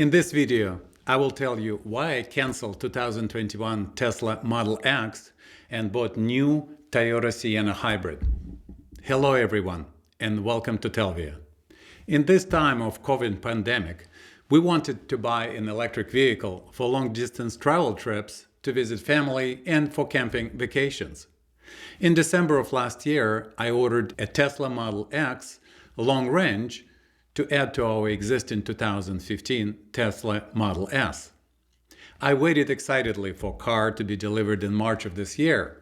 In this video, I will tell you why I canceled 2021 Tesla Model X and bought new Toyota Sienna Hybrid. Hello everyone, and welcome to Telvia. In this time of COVID pandemic, we wanted to buy an electric vehicle for long-distance travel trips, to visit family, and for camping vacations. In December of last year, I ordered a Tesla Model X long range to add to our existing 2015 Tesla Model S. I waited excitedly for a car to be delivered in March of this year.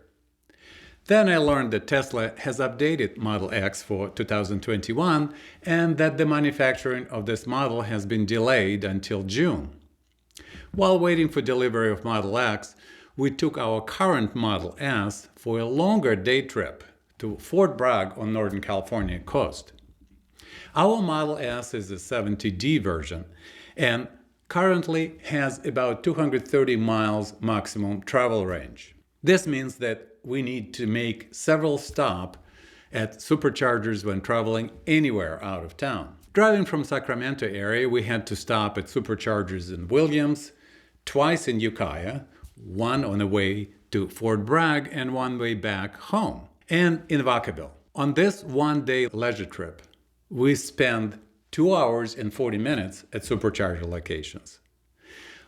Then I learned that Tesla has updated Model X for 2021 and that the manufacturing of this model has been delayed until June. While waiting for delivery of Model X, we took our current Model S for a longer day trip to Fort Bragg on Northern California coast. Our Model S is a 70D version and currently has about 230 miles maximum travel range. This means that we need to make several stops at superchargers when traveling anywhere out of town. Driving from Sacramento area, we had to stop at superchargers in Williams, twice in Ukiah, one on the way to Fort Bragg and one way back home, and in Vacaville. On this one-day leisure trip, we spent 2 hours and 40 minutes at supercharger locations.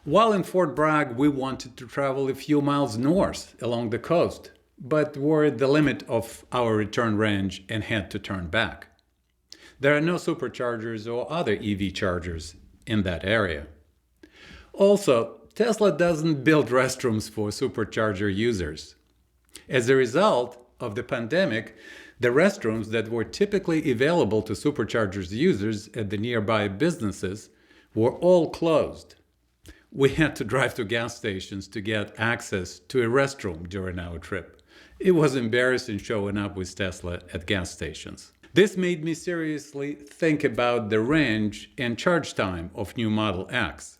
While in Fort Bragg, we wanted to travel a few miles north along the coast, but were at the limit of our return range and had to turn back. There are no superchargers or other EV chargers in that area. Also, Tesla doesn't build restrooms for supercharger users. As a result of the pandemic, the restrooms that were typically available to superchargers users at the nearby businesses were all closed. We had to drive to gas stations to get access to a restroom during our trip. It was embarrassing showing up with Tesla at gas stations. This made me seriously think about the range and charge time of new Model X.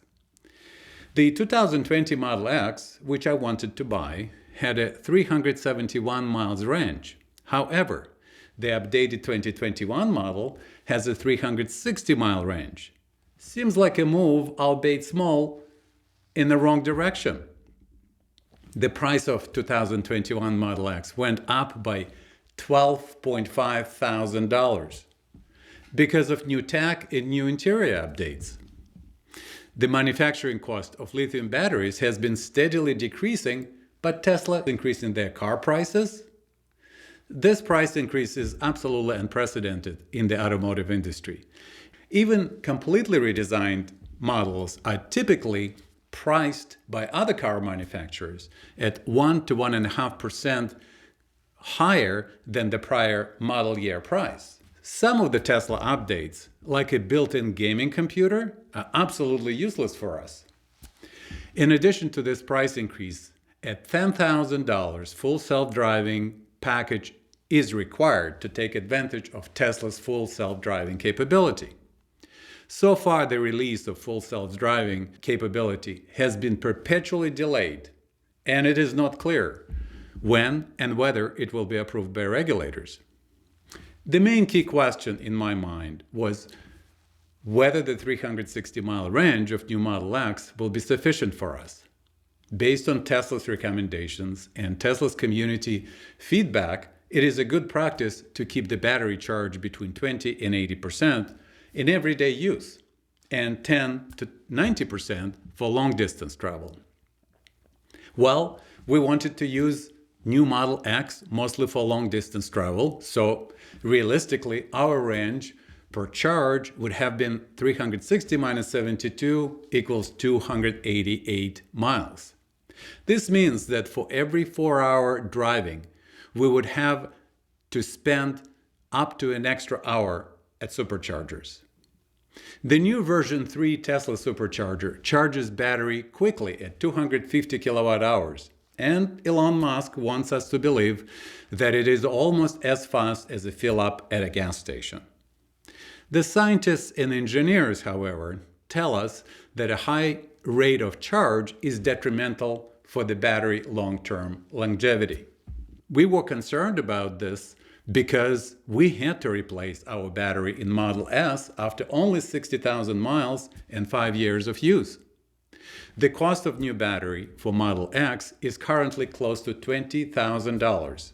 The 2020 Model X, which I wanted to buy, had a 371 miles range. However, the updated 2021 model has a 360-mile range. Seems like a move, albeit small, in the wrong direction. The price of 2021 Model X went up by $12.5 thousand because of new tech and new interior updates. The manufacturing cost of lithium batteries has been steadily decreasing, but Tesla is increasing their car prices. This price increase is absolutely unprecedented in the automotive industry. Even completely redesigned models are typically priced by other car manufacturers at 1 to 1.5% higher than the prior model year price. Some of the Tesla updates, like a built-in gaming computer, are absolutely useless for us. In addition to this price increase, a $10,000 full self-driving package is required to take advantage of Tesla's full self-driving capability. So far, the release of full self-driving capability has been perpetually delayed, and it is not clear when and whether it will be approved by regulators. The main key question in my mind was whether the 360-mile range of new Model X will be sufficient for us. Based on Tesla's recommendations and Tesla's community feedback, it is a good practice to keep the battery charge between 20 and 80% in everyday use and 10 to 90% for long-distance travel. Well, we wanted to use new Model X mostly for long-distance travel, so realistically, our range per charge would have been 360 minus 72 equals 288 miles. This means that for every 4-hour driving, we would have to spend up to an extra hour at superchargers. The new version 3 Tesla supercharger charges battery quickly at 250 kilowatt hours, and Elon Musk wants us to believe that it is almost as fast as a fill-up at a gas station. The scientists and engineers, however, tell us that a high rate of charge is detrimental for the battery long-term longevity. We were concerned about this because we had to replace our battery in Model S after only 60,000 miles and 5 years of use. The cost of new battery for Model X is currently close to $20,000.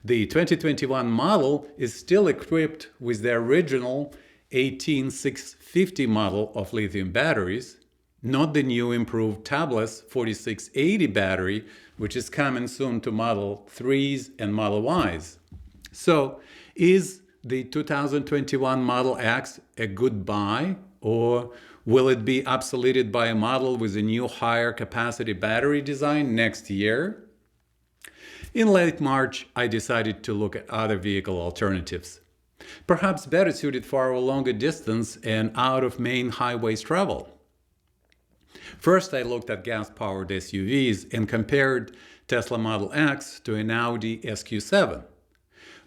The 2021 model is still equipped with the original 18650 model of lithium batteries, not the new improved Tablet 4680 battery, which is coming soon to Model 3s and Model Ys. So, is the 2021 Model X a good buy, or will it be obsoleted by a model with a new higher capacity battery design next year? In late March, I decided to look at other vehicle alternatives, perhaps better suited for our longer distance and out of main highways travel. First, I looked at gas-powered SUVs and compared Tesla Model X to an Audi SQ7.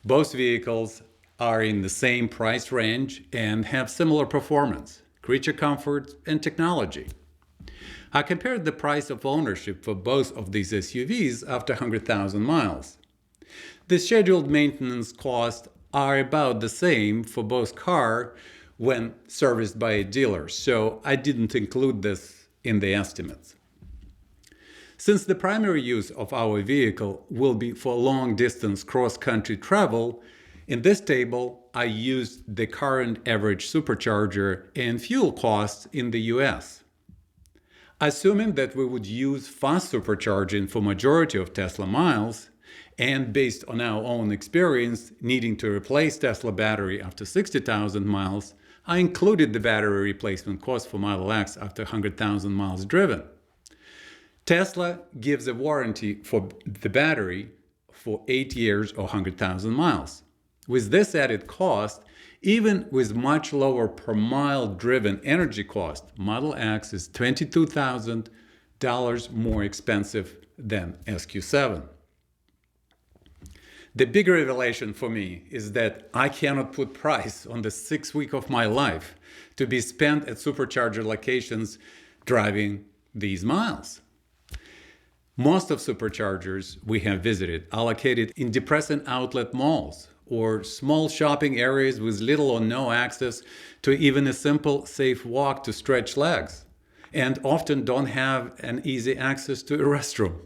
Both vehicles are in the same price range and have similar performance, creature comfort, and technology. I compared the price of ownership for both of these SUVs after 100,000 miles. The scheduled maintenance costs are about the same for both cars when serviced by a dealer, so I didn't include this in the estimates. Since the primary use of our vehicle will be for long-distance cross-country travel, in this table I used the current average supercharger and fuel costs in the US. Assuming that we would use fast supercharging for majority of Tesla miles, and based on our own experience needing to replace Tesla battery after 60,000 miles, I included the battery replacement cost for Model X after 100,000 miles driven. Tesla gives a warranty for the battery for 8 years or 100,000 miles. With this added cost, even with much lower per mile driven energy cost, Model X is $22,000 more expensive than SQ7. The big revelation for me is that I cannot put price on the 6 weeks of my life to be spent at supercharger locations driving these miles. Most of superchargers we have visited are located in depressing outlet malls or small shopping areas with little or no access to even a simple, safe walk to stretch legs, and often don't have an easy access to a restroom.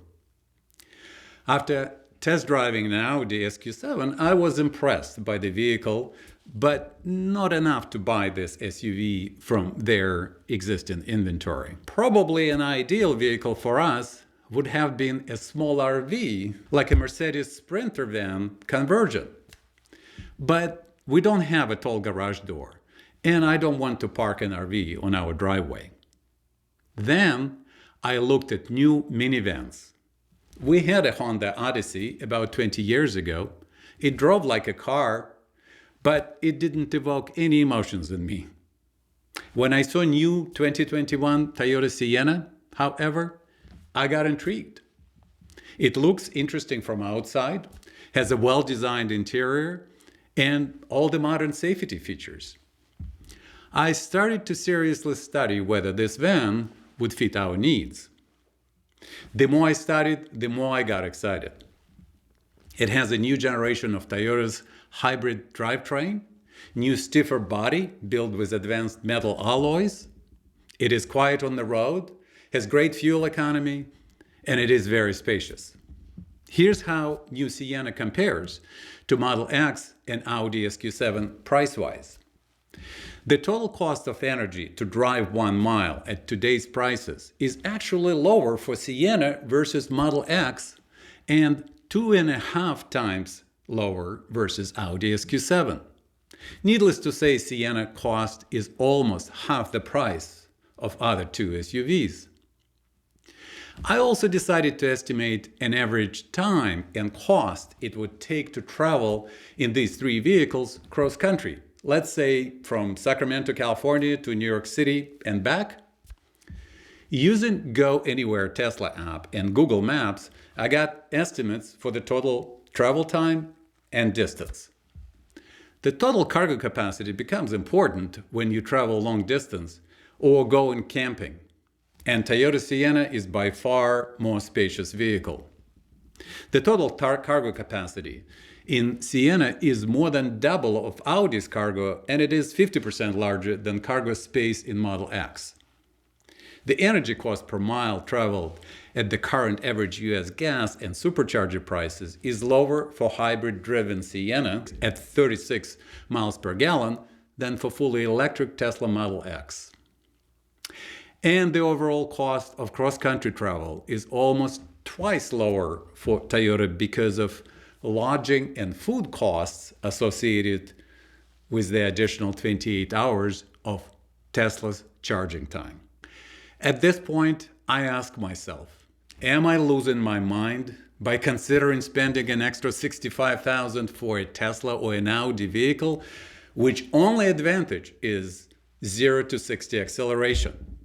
After test driving an Audi SQ7, I was impressed by the vehicle, but not enough to buy this SUV from their existing inventory. Probably an ideal vehicle for us would have been a small RV, like a Mercedes Sprinter van conversion. But we don't have a tall garage door, and I don't want to park an RV on our driveway. Then I looked at new minivans. We had a Honda Odyssey about 20 years ago. It drove like a car, but it didn't evoke any emotions in me. When I saw new 2021 Toyota Sienna, however, I got intrigued. It looks interesting from outside, has a well-designed interior, and all the modern safety features. I started to seriously study whether this van would fit our needs. The more I studied, the more I got excited. It has a new generation of Toyota's hybrid drivetrain, new stiffer body built with advanced metal alloys. It is quiet on the road, has great fuel economy, and it is very spacious. Here's how new Sienna compares to Model X and Audi SQ7 price-wise. The total cost of energy to drive 1 mile at today's prices is actually lower for Sienna versus Model X and 2.5 times lower versus Audi SQ7. Needless to say, Sienna cost is almost half the price of other two SUVs. I also decided to estimate an average time and cost it would take to travel in these three vehicles cross-country. Let's say from Sacramento, California to New York City and back. Using Go Anywhere Tesla app and Google Maps, I got estimates for the total travel time and distance. The total cargo capacity becomes important when you travel long distance or go in camping. And Toyota Sienna is by far more spacious vehicle. The total cargo capacity in Sienna is more than double of Audi's cargo, and it is 50% larger than cargo space in Model X. The energy cost per mile traveled at the current average US gas and supercharger prices is lower for hybrid-driven Sienna at 36 miles per gallon than for fully electric Tesla Model X. And the overall cost of cross-country travel is almost twice lower for Toyota because of lodging and food costs associated with the additional 28 hours of Tesla's charging time. At this point, I ask myself, am I losing my mind by considering spending an extra $65,000 for a Tesla or an Audi vehicle, which only advantage is 0 to 60 acceleration?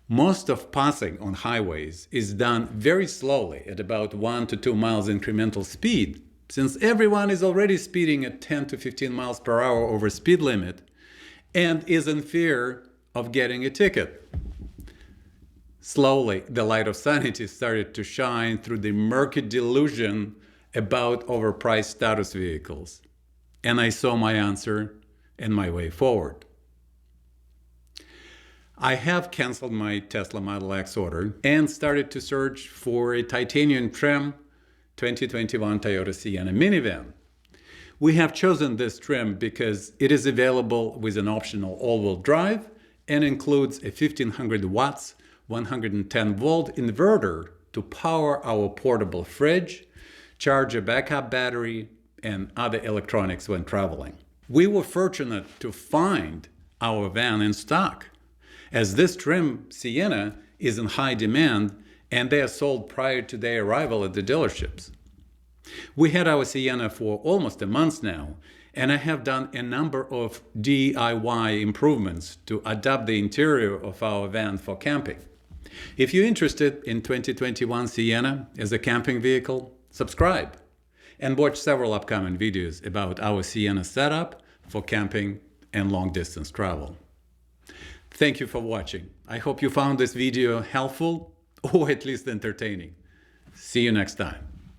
Most of passing on highways is done very slowly at about 1 to 2 miles incremental speed, since everyone is already speeding at 10 to 15 miles per hour over speed limit and is in fear of getting a ticket. Slowly, the light of sanity started to shine through the murky delusion about overpriced status vehicles, and I saw my answer and my way forward. I have canceled my Tesla Model X order and started to search for a titanium trim 2021 Toyota Sienna minivan. We have chosen this trim because it is available with an optional all-wheel drive and includes a 1500 watts 110 volt inverter to power our portable fridge, charge a backup battery, and other electronics when traveling. We were fortunate to find our van in stock, as this trim Sienna is in high demand and they are sold prior to their arrival at the dealerships. We had our Sienna for almost a month now, and I have done a number of DIY improvements to adapt the interior of our van for camping. If you're interested in 2021 Sienna as a camping vehicle, subscribe and watch several upcoming videos about our Sienna setup for camping and long-distance travel. Thank you for watching. I hope you found this video helpful or at least entertaining. See you next time.